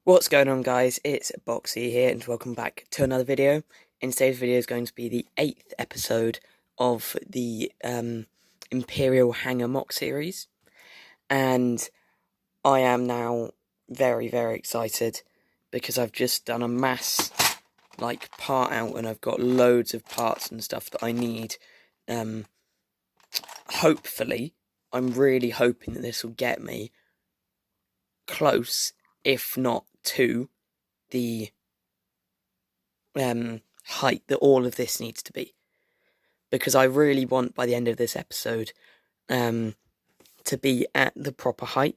What's going on, guys? It's Boxy here and welcome back to another video. And today's video is going to be the 8th episode of the Imperial Hanger MOC series. And I am now very, very excited because I've just done a mass part out and I've got loads of parts and stuff that I need. Hopefully, I'm really hoping that this will get me close, if not to the height that all of this needs to be, because I really want by the end of this episode to be at the proper height,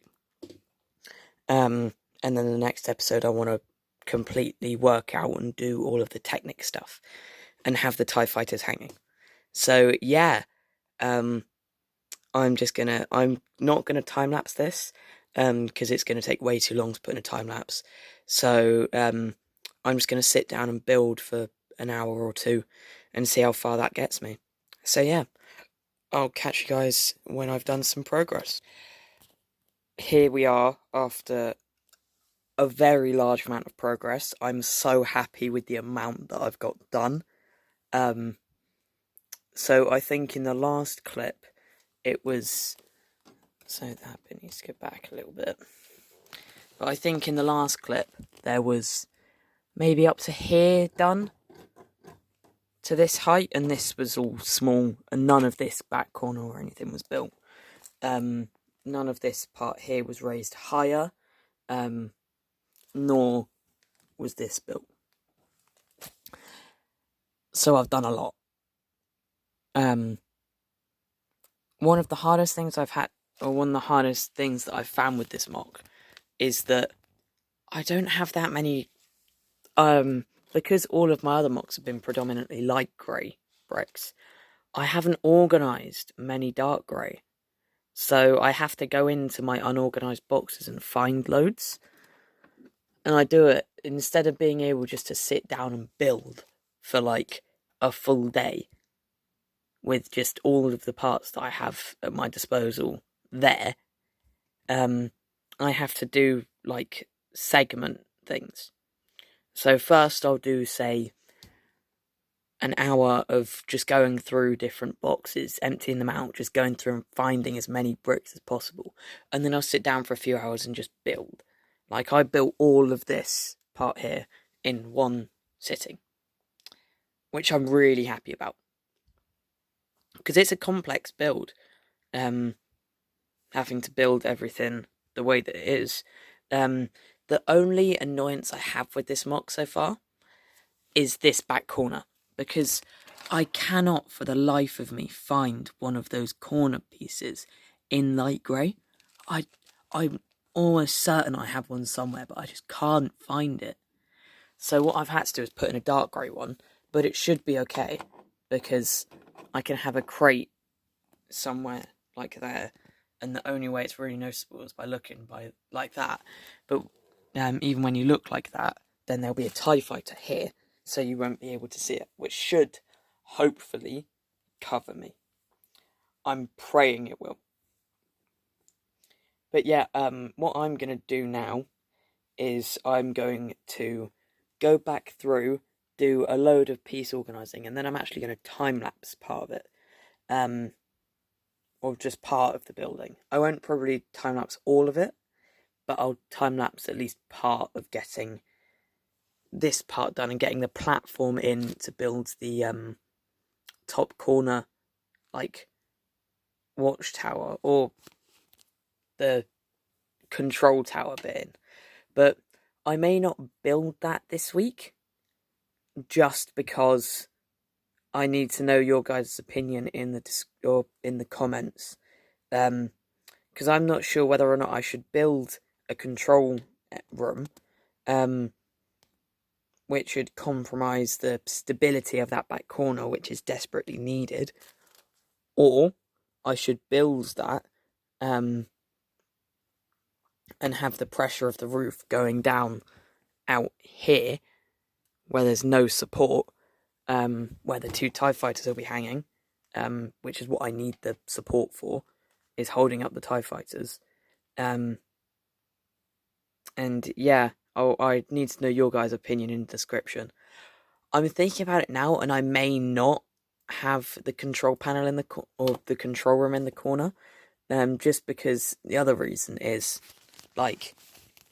and then the next episode I want to completely work out and do all of the technic stuff and have the TIE fighters hanging. So yeah, I'm not gonna time lapse this because it's gonna take way too long to put in a time lapse. So I'm just gonna sit down and build for an hour or two and see how far that gets me. So yeah, I'll catch you guys when I've done some progress. Here we are after a very large amount of progress. I'm so happy with the amount that I've got done. So I think in the last clip it was, so that bit needs to go back a little bit. But I think in the last clip there was maybe up to here done, to this height, and this was all small, and none of this back corner or anything was built. None of this part here was raised higher, nor was this built. So I've done a lot. One of the hardest things I've had, or one of the hardest things that I've found with this MOC is that I don't have that many, because all of my other MOCs have been predominantly light grey bricks, I haven't organised many dark grey. So I have to go into my unorganised boxes and find loads. And I do it, instead of being able just to sit down and build for like a full day with just all of the parts that I have at my disposal there, I have to do like segment things. So first I'll do, say, an hour of just going through different boxes, emptying them out, just going through and finding as many bricks as possible. And then I'll sit down for a few hours and just build. Like, I built all of this part here in one sitting, which I'm really happy about, because it's a complex build, having to build everything the way that it is. The only annoyance I have with this MOC so far is this back corner, because I cannot for the life of me find one of those corner pieces in light grey. I'm almost certain I have one somewhere, but I just can't find it. So what I've had to do is put in a dark grey one, but it should be okay, because I can have a crate somewhere like there, and the only way it's really noticeable is by looking like that. But even when you look like that, then there'll be a TIE fighter here, so you won't be able to see it, which should hopefully cover me. I'm praying it will. But yeah, what I'm going to do now is I'm going to go back through, do a load of piece organising, and then I'm actually going to time-lapse part of it. Or just part of the building. I won't probably time-lapse all of it, but I'll time-lapse at least part of getting this part done and getting the platform in to build the top corner, like, watchtower, or the control tower bit in. But I may not build that this week, just because I need to know your guys' opinion in the comments, because I'm not sure whether or not I should build a control room, which would compromise the stability of that back corner, which is desperately needed, or I should build that, and have the pressure of the roof going down out here, where there's no support, where the two TIE fighters will be hanging, which is what I need the support for, is holding up the TIE fighters. And yeah, I need to know your guys' opinion in the description. I'm thinking about it now, and I may not have the control panel in or the control room in the corner. Just because the other reason is, like,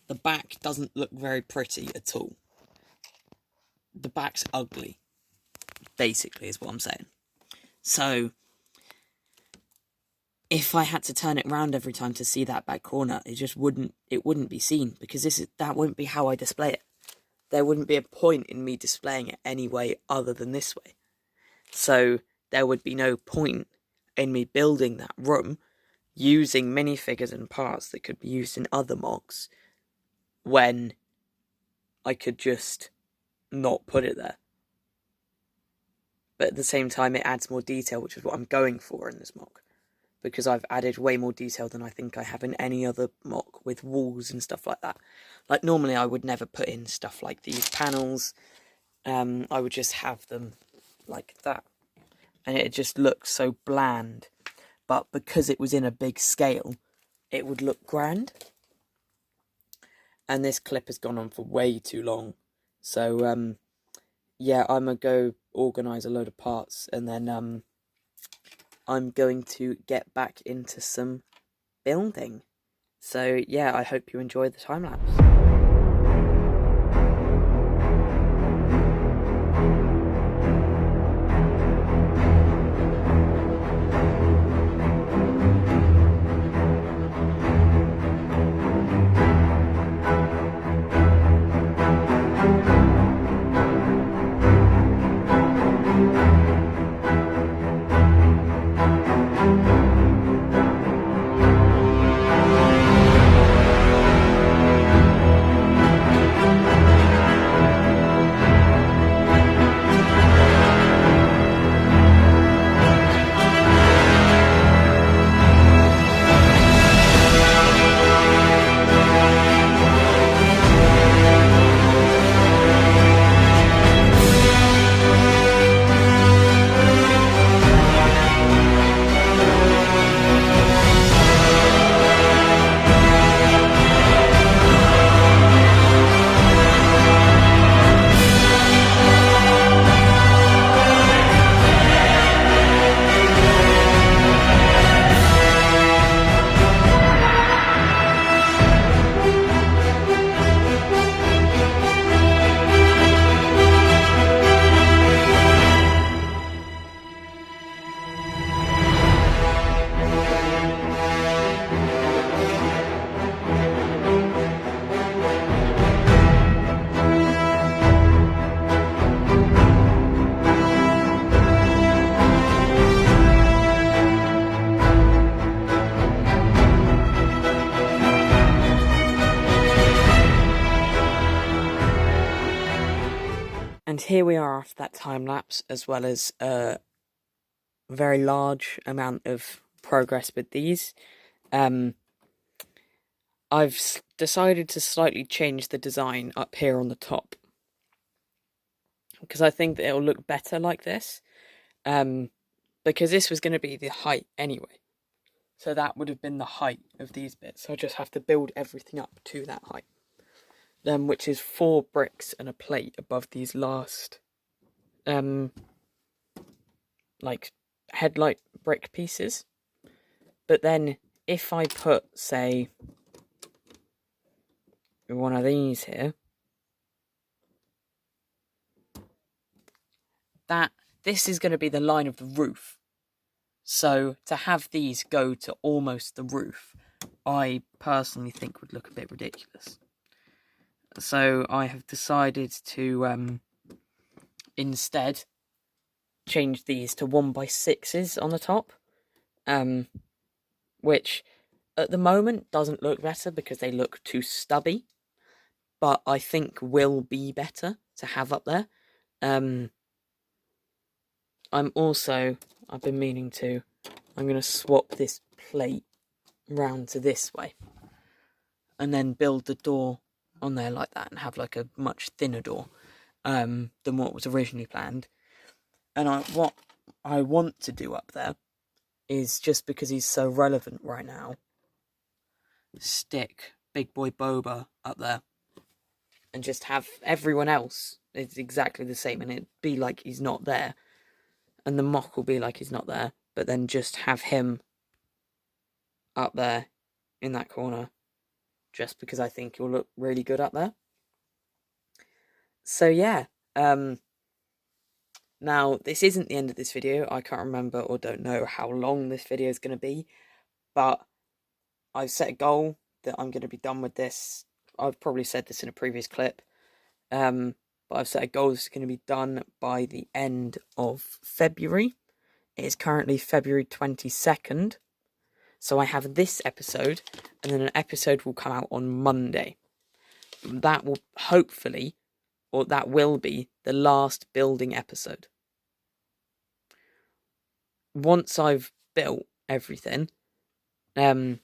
the back doesn't look very pretty at all. The back's ugly, basically, is what I'm saying. So, if I had to turn it around every time to see that back corner, it wouldn't be seen, because that wouldn't be how I display it. There wouldn't be a point in me displaying it any way other than this way. So, there would be no point in me building that room using minifigures and parts that could be used in other MOCs when I could just not put it there. But at the same time, it adds more detail, which is what I'm going for in this MOC, because I've added way more detail than I think I have in any other MOC with walls and stuff like that. Like, normally I would never put in stuff like these panels. I would just have them like that, and it just looks so bland. But because it was in a big scale, it would look grand. And this clip has gone on for way too long. So, yeah, I'm going to go organise a load of parts, and then I'm going to get back into some building. So, yeah, I hope you enjoy the time-lapse. And here we are after that time-lapse, as well as a very large amount of progress with these. I've decided to slightly change the design up here on the top, because I think that it'll look better like this, because this was going to be the height anyway. So that would have been the height of these bits. So I just have to build everything up to that height. Which is 4 bricks and a plate above these last, like, headlight brick pieces. But then, if I put, say, one of these here, this is going to be the line of the roof. So, to have these go to almost the roof, I personally think would look a bit ridiculous. So I have decided to instead change these to 1x6s on the top, which at the moment doesn't look better because they look too stubby, but I think will be better to have up there. I've been meaning to, I'm going to swap this plate round to this way, and then build the door on there like that and have like a much thinner door than what was originally planned. And what I want to do up there is, just because he's so relevant right now, stick Big Boy Boba up there. and just have everyone else is exactly the same, and it'd be like he's not there, and the MOC will be like he's not there, but then just have him up there in that corner, just because I think he'll look really good up there. So yeah, now this isn't the end of this video. I can't remember or don't know how long this video is going to be, but I've set a goal that I'm going to be done with this. I've probably said this in a previous clip, but I've set a goal that's going to be done by the end of February. It is currently February 22nd, so I have this episode, and then an episode will come out on Monday. That will hopefully, or that will be, the last building episode. Once I've built everything, then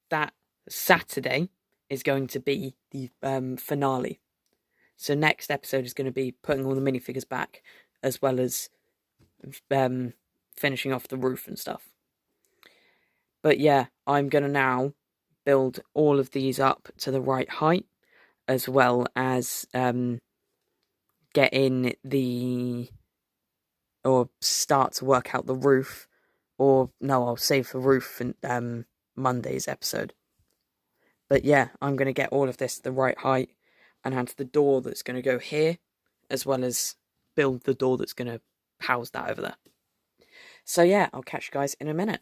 that Saturday is going to be the finale. So next episode is going to be putting all the minifigures back, as well as finishing off the roof and stuff. But yeah, I'm going to now build all of these up to the right height, as well as get in or start to work out the roof, or no, I'll save the roof for Monday's episode. But yeah, I'm going to get all of this to the right height, and have the door that's going to go here, as well as build the door that's going to house that over there. So yeah, I'll catch you guys in a minute.